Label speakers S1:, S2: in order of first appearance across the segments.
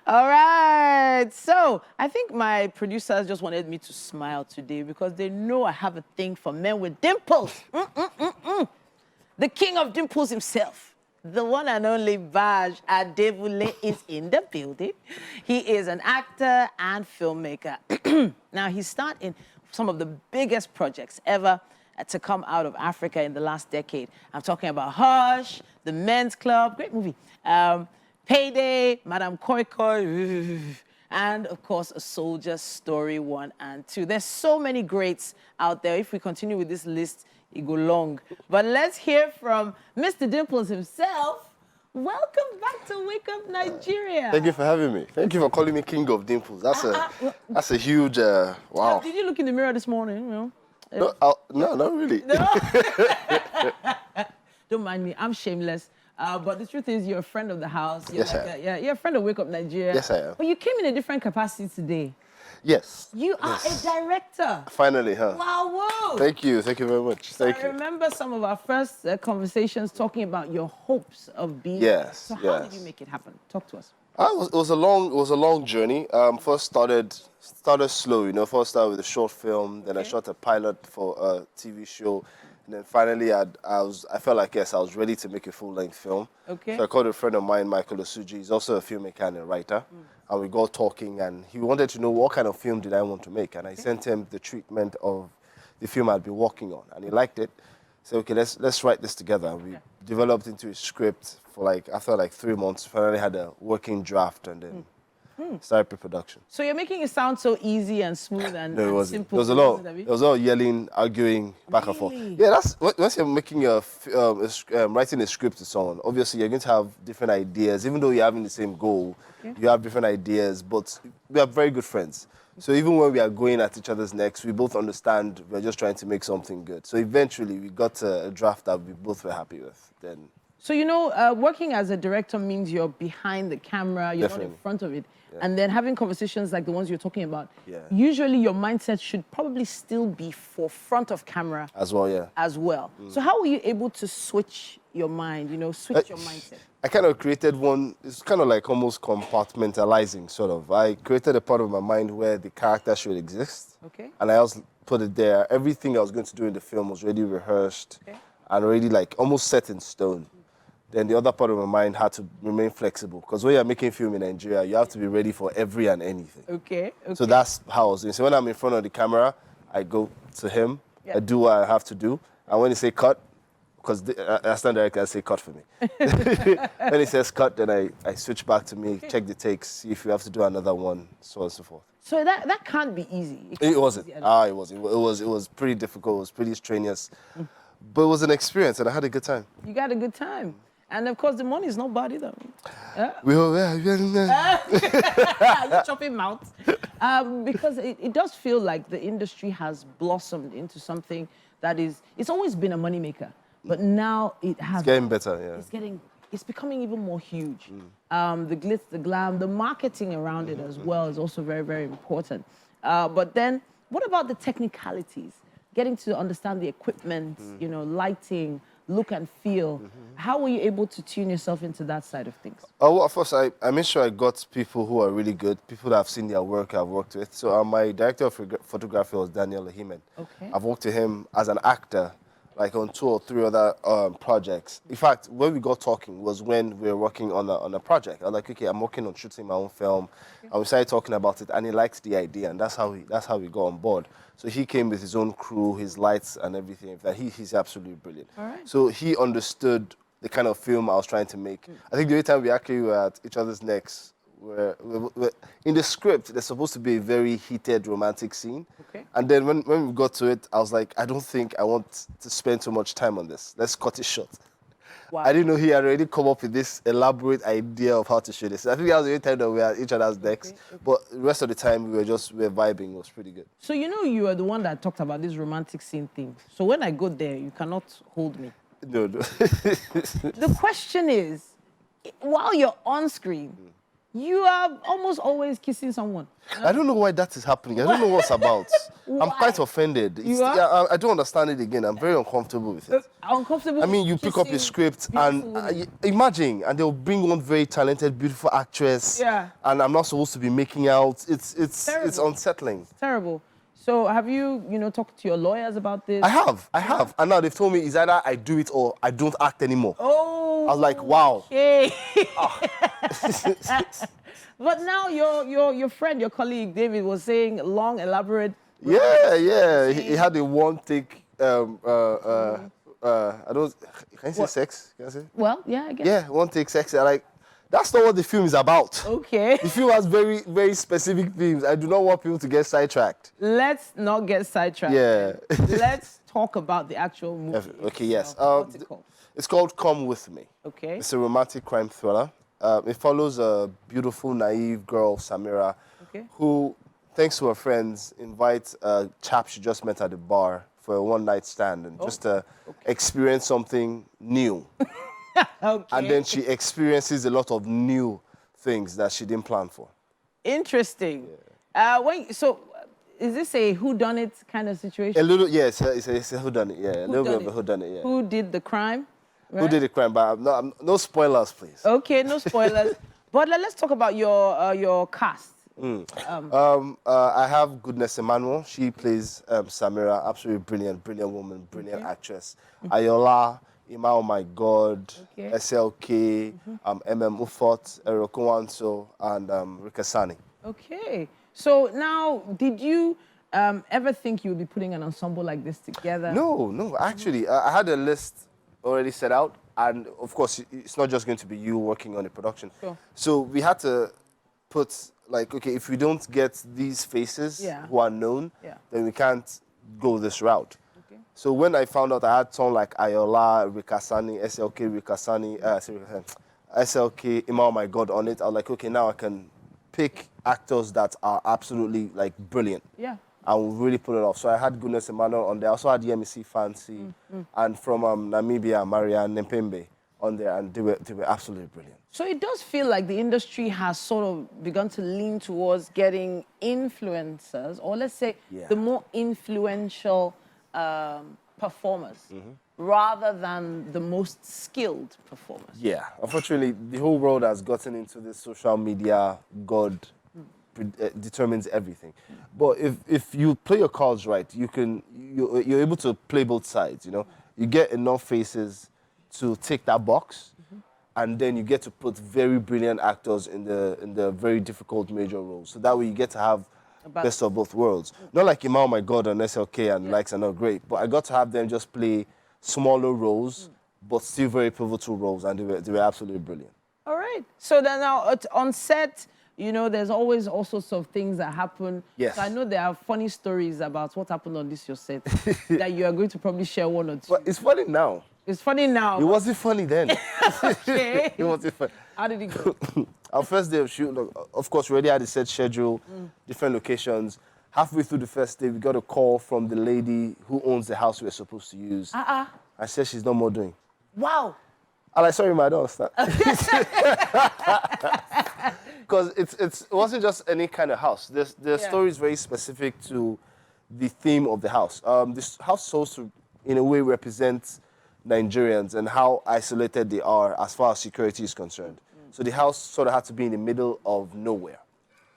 S1: All right. So I think my producers just wanted me to smile today because they know I have a thing for men with dimples. The king of dimples himself, the one and only Baaj Adebule is in the building. He is an actor and filmmaker. Now, he starred in some of the biggest projects ever to come out of Africa in the last decade. I'm talking about Hush, The Men's Club, great movie, Payday, Madame Koi Koi, and of course, A Soldier's Story 1 and 2. There's so many greats out there. If we continue with this list, it go long. But let's hear from Mr. Dimples himself. Welcome back to Wake Up Nigeria.
S2: Thank you for having me. Thank you for calling me King of Dimples. That's a huge, wow.
S1: Did you look in the mirror this morning? You know?
S2: No, not really.
S1: No? Don't mind me, I'm shameless. But the truth is, you're a friend of the house. You're
S2: Yes, I am.
S1: You're a friend of Wake Up Nigeria.
S2: Yes, I am.
S1: But you came in a different capacity today.
S2: Yes.
S1: You are a director.
S2: Finally, huh?
S1: Wow, whoa.
S2: Thank you very much. Thank you.
S1: I remember some of our first conversations talking about your hopes of being.
S2: Yes.
S1: So how did you make it happen? Talk to us.
S2: It was a long journey. First started slow, you know. First started with a short film, then I shot a pilot for a TV show, and then finally I felt like, yes, I was ready to make a full-length film.
S1: Okay.
S2: So I called a friend of mine, Michael Osuji. He's also a filmmaker and a writer. And we got talking, and he wanted to know what kind of film did I want to make. And I sent him the treatment of the film I'd been working on, and he liked it. So okay, let's write this together. We developed into a script for after 3 months. Finally had a working draft, and then started pre-production.
S1: So you're making it sound so easy and smooth and,
S2: No, it wasn't.
S1: simple.
S2: There was a lot of yelling, arguing, back and forth. Yeah, that's once you're making writing a script to someone. Obviously, you're going to have different ideas, even though you're having the same goal. You have different ideas, but we are very good friends. So even when we are going at each other's necks, we both understand we're just trying to make something good. So eventually, we got a draft that we both were happy with. Then.
S1: So, you know, working as a director means you're behind the camera, you're not in front of it. Yeah. And then having conversations like the ones you're talking about, usually your mindset should probably still be for front of camera.
S2: As well, yeah.
S1: As well. So how were you able to switch your mind, you know, switch your mindset?
S2: I kind of created one, it's kind of like almost compartmentalizing, sort of. I created a part of my mind where the character should exist.
S1: Okay.
S2: And I also put it there. Everything I was going to do in the film was already rehearsed and already almost set in stone. Then the other part of my mind had to remain flexible, because when you're making film in Nigeria, you have to be ready for every and anything.
S1: Okay.
S2: So that's how I was doing. So when I'm in front of the camera, I go to him, I do what I have to do, and when he say cut, because I stand director, I say cut for me. When he says cut, then I switch back to me, check the takes, see if we have to do another one, so on and so forth.
S1: So that can't be easy.
S2: It wasn't. It was pretty difficult. It was pretty strenuous, but it was an experience, and I had a good time.
S1: You got a good time. And of course, the money is not bad either.
S2: You're
S1: chopping mouth. Because it does feel like the industry has blossomed into something that it's always been a moneymaker, but now it has.
S2: It's getting better, yeah.
S1: It's becoming even more huge. The glitz, the glam, the marketing around it as well is also very, very important. But then, what about the technicalities? Getting to understand the equipment, you know, lighting, look and feel. How were you able to tune yourself into that side of things?
S2: Well, first, I made sure I got people who are really good, people that have seen their work I've worked with. So my director of photography was Daniel Lahimen.
S1: Okay.
S2: I've worked with him as an actor, on 2 or 3 other projects. In fact, when we got talking was when we were working on a project. I was like, okay, I'm working on shooting my own film. And we started talking about it, and he liked the idea, and that's how we got on board. So he came with his own crew, his lights and everything. He's absolutely brilliant.
S1: All right.
S2: So he understood the kind of film I was trying to make. I think the only time we actually were at each other's necks were in the script, there's supposed to be a very heated romantic scene.
S1: Okay.
S2: And then when we got to it, I was like, I don't think I want to spend too much time on this. Let's cut it short. Wow. I didn't know he had already come up with this elaborate idea of how to shoot this. I think that was the only time that we were at each other's decks. Okay. But the rest of the time, we were vibing. It was pretty good.
S1: So you know you are the one that talked about this romantic scene thing. So when I go there, you cannot hold me.
S2: No.
S1: The question is, while you're on screen, You are almost always kissing someone.
S2: I don't know why that is happening. I don't know what's about. I'm quite offended.
S1: You are?
S2: Yeah, I don't understand it again. I'm very uncomfortable with it.
S1: Uncomfortable.
S2: I mean, you pick up a script and imagine, and they'll bring one very talented, beautiful actress.
S1: Yeah.
S2: And I'm not supposed to be making out. It's unsettling.
S1: It's terrible. So have you, talked to your lawyers about this?
S2: I have. And now they've told me it's either I do it or I don't act anymore.
S1: Oh.
S2: I was like, wow.
S1: Okay. But now your friend, your colleague, David, was saying long, elaborate.
S2: Yeah. He had a one take. I don't. Can you say sex? Can I say?
S1: Well, yeah, I guess.
S2: Yeah, one take sex. Like, that's not what the film is about.
S1: Okay.
S2: The film has very, very specific themes. I do not want people to get sidetracked.
S1: Let's not get sidetracked.
S2: Yeah.
S1: Let's talk about the actual movie.
S2: Okay. Yes.
S1: What's it called?
S2: It's called Come With Me.
S1: Okay.
S2: It's a romantic crime thriller. It follows a beautiful, naive girl, Samira, who, thanks to her friends, invites a chap she just met at the bar for a one-night stand and just to experience something new. And then she experiences a lot of new things that she didn't plan for.
S1: Interesting. Yeah. Is this a whodunit kind of situation?
S2: A little, yeah, it's a whodunit, yeah. A little bit of a whodunit, yeah.
S1: Who did the crime? Right?
S2: Who did the crime? But no spoilers, please.
S1: Okay, no spoilers. But let's talk about your cast.
S2: I have Goodness Emmanuel. She plays Samira, absolutely brilliant woman, brilliant actress. Ayola, Ima, oh my God, SLK, Ufot, Erokunwanso, and Rikasani.
S1: Okay. So now, did you ever think you would be putting an ensemble like this together?
S2: No. Actually, I had a list already set out. And, of course, it's not just going to be you working on the production. Sure. So we had to put, like, okay, if we don't get these faces who are known, then we can't go this route. Okay. So when I found out I had someone like Ayola, Rikasani, SLK, SLK, Ima, oh my God, on it, I was like, okay, now I can pick actors that are absolutely, like, brilliant. Yeah. And we really pull it off. So I had Goodness Emmanuel on there. I also had Yemisi Fancy, and from Namibia, Marianne Nempembe on there, and they were absolutely brilliant.
S1: So it does feel like the industry has sort of begun to lean towards getting influencers, or let's say the more influential performers, rather than the most skilled performers.
S2: Yeah, unfortunately, the whole world has gotten into this social media god determines everything. But if you play your cards right, you're able to play both sides, You get enough faces to tick that box, and then you get to put very brilliant actors in the very difficult major roles. So that way you get to have best of both worlds. Not like Ima, oh my God, on SLK and likes are not great, but I got to have them just play smaller roles, but still very pivotal roles, and they were absolutely brilliant. All
S1: right. So then now on set, there's always all sorts of things that happen. Yes. So I know there are funny stories about what happened on your set that you are going to probably share one or two.
S2: But it's funny now.
S1: It's funny now.
S2: It wasn't funny then.
S1: Okay.
S2: It wasn't funny.
S1: How did it go?
S2: Our first day of shoot, of course, we already had a set schedule, different locations. Halfway through the first day, we got a call from the lady who owns the house we were supposed to use. I said she's no more doing.
S1: Wow.
S2: I'm like, sorry, ma, I don't understand. Because it wasn't just any kind of house. The story is very specific to the theme of the house. This house is supposed to, in a way, represent Nigerians and how isolated they are as far as security is concerned. So the house sort of had to be in the middle of nowhere.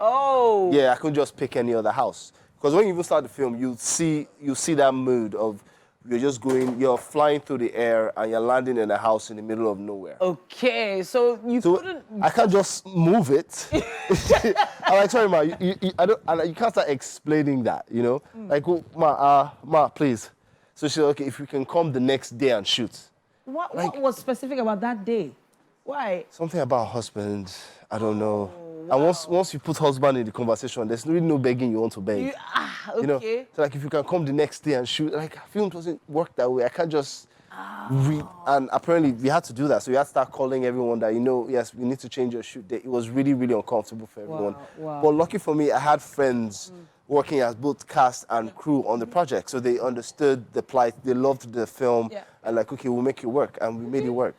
S1: Oh.
S2: Yeah, I couldn't just pick any other house. Because when you even start the film, you see that mood of you're flying through the air and you're landing in a house in the middle of nowhere.
S1: Okay, so couldn't...
S2: I can't just move it. I'm like, sorry, ma, you can't start explaining that, Like, oh, ma, please. So she said, okay, if we can come the next day and shoot.
S1: What was specific about that day? Why?
S2: Something about husband, I don't know. Wow. And once you put husband in the conversation, there's really no begging you want to beg.
S1: Okay.
S2: So like if you can come the next day and shoot, like film doesn't work that way. I can't just read. And apparently we had to do that. So we had to start calling everyone that, yes, we need to change your shoot date. It was really, really uncomfortable for everyone. Wow. But lucky for me, I had friends working as both cast and crew on the project. So they understood the plight. They loved the film. Yeah. And like, okay, we'll make it work. And we made it work.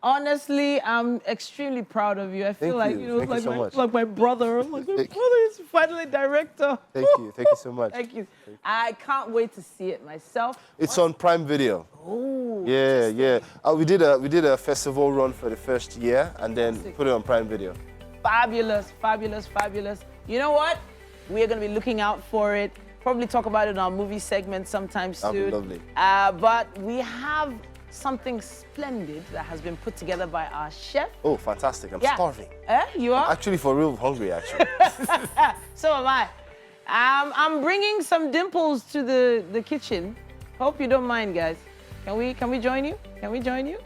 S1: Honestly, I'm extremely proud of you. I feel like,
S2: you. Thank you so much.
S1: like my brother. Like my brother is finally director.
S2: Thank you. Thank you so much.
S1: Thank you. I can't wait to see it myself.
S2: It's on Prime Video.
S1: Oh.
S2: Yeah, yeah. We did a festival run for the first year and then put it on Prime Video.
S1: Fabulous, fabulous, fabulous. You know what? We're going to be looking out for it. Probably talk about it in our movie segment sometime soon.
S2: That'd be lovely.
S1: But we have something splendid that has been put together by our chef.
S2: Oh, fantastic. I'm starving.
S1: You are?
S2: Actually, for real hungry, actually.
S1: So am I. I'm bringing some dimples to the kitchen. Hope you don't mind, guys. Can we join you? Can we join you?